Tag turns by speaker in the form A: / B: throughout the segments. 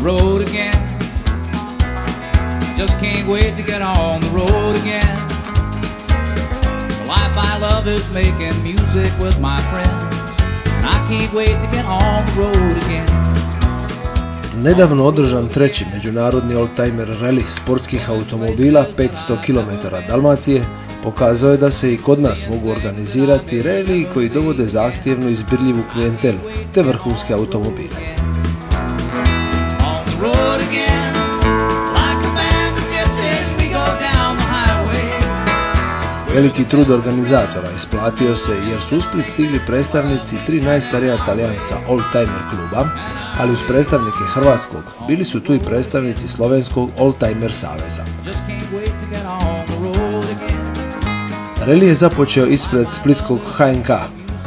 A: road again. Just can't wait to get on the road again. The life I love is making music with my friends, and I can't wait to get on the road again.
B: Nedavno održan treći međunarodni oldtimer rally sportskih automobila 500 km Dalmacije pokazao je da se i kod nas mogu organizirati rally koji dovode zahtjevnu i izbirljivu klijentelu te vrhunske automobile. Veliki trud organizatora isplatio se jer su u Split stigli predstavnici 3 najstarija talijanska oldtimer kluba, ali uz predstavnike hrvatskog bili su tu i predstavnici slovenskog oldtimer saveza. Rally je započeo ispred splitskog HNK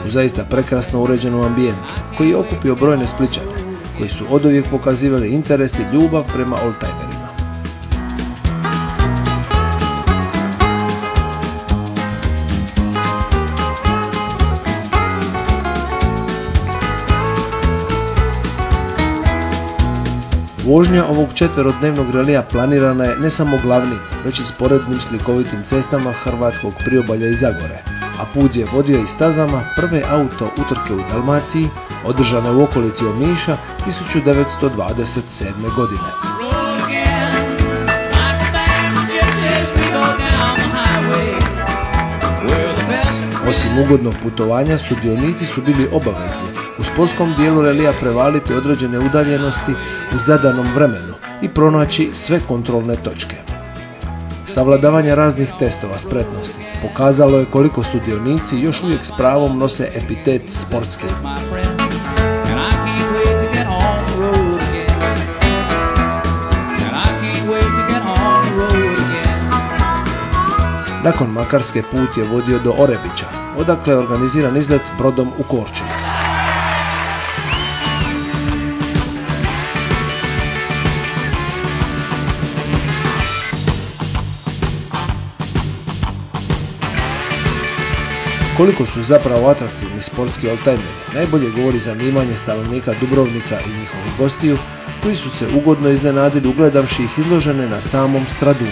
B: u zaista prekrasno uređenom ambijentu koji je okupio brojne Splićane koji su oduvijek pokazivali interes i ljubav prema oldtimerima. Vožnja ovog četverodnevnog relija planirana je ne samo glavnim, već i sporednim slikovitim cestama hrvatskog priobalja i Zagore, a put je vodio i stazama prve auto utrke u Dalmaciji, održane u okolici Omiša 1927. godine. Osim ugodnog putovanja, sudionici su bili obavezni u sportskom dijelu relija prevaliti određene udaljenosti u zadanom vremenu i pronaći sve kontrolne točke. Savladavanje raznih testova spretnosti pokazalo je koliko sudionici još uvijek s pravom nose epitet sportske. Nakon Makarske put je vodio do Orebića, odakle je organiziran izlet brodom u Korčulu. Koliko su zapravo atraktivni sportski oldtimeri najbolje govori zanimanje stanovnika Dubrovnika i njihovih gostiju koji su se ugodno iznenadili ugledavši ih izložene na samom Stradunu.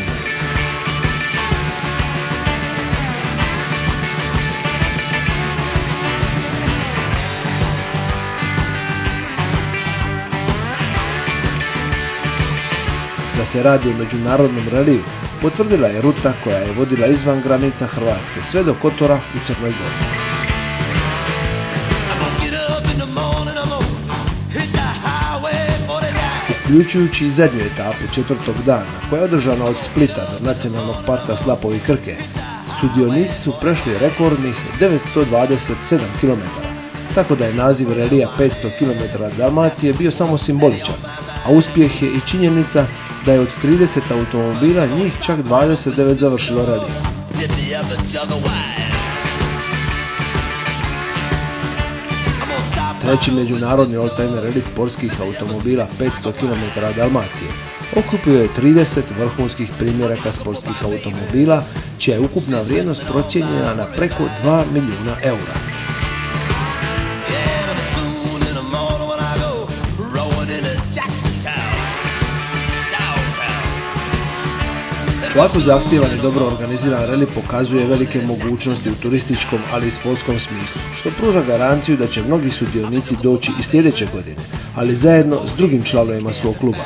B: Da se radi o međunarodnom reliju potvrdila je ruta koja je vodila izvan granica Hrvatske sve do Kotora u Crnoj Gori. Uključujući i zadnju etapu četvrtog dana koja je održana od Splita do Nacionalnog parka Slapovi Krke, sudionici su prešli rekordnih 927 km, tako da je naziv relija 500 km Dalmacije bio samo simboličan, a uspjeh je i činjenica da je od 30 automobila njih čak 29 završilo reliju. Treći međunarodni oldtimer rally sportskih automobila 500 km Dalmacije okupio je 30 vrhunskih primjeraka sportskih automobila, čija je ukupna vrijednost procijenjena na preko 2 milijuna eura. Ovako zahtjevan i dobro organiziran rally pokazuje velike mogućnosti u turističkom, ali i sportskom smislu, što pruža garanciju da će mnogi sudionici doći i sljedeće godine, ali zajedno s drugim članovima svog kluba,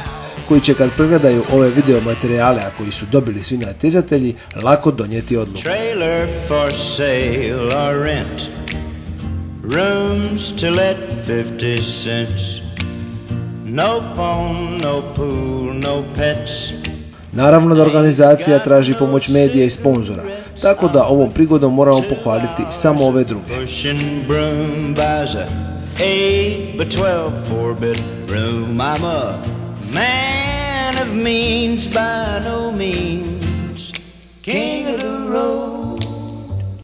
B: koji će kad pregledaju ove video materijale, a koji su dobili svi natjecatelji, lako donijeti odluku.
C: Trailer for sale or rent, rooms to let 50 cents, no phone, no pool, no pets.
B: Naravno da organizacija traži pomoć medija i sponzora, tako da ovom prigodom moramo pohvaliti samo ove druge. Man of means by no means, king of the road.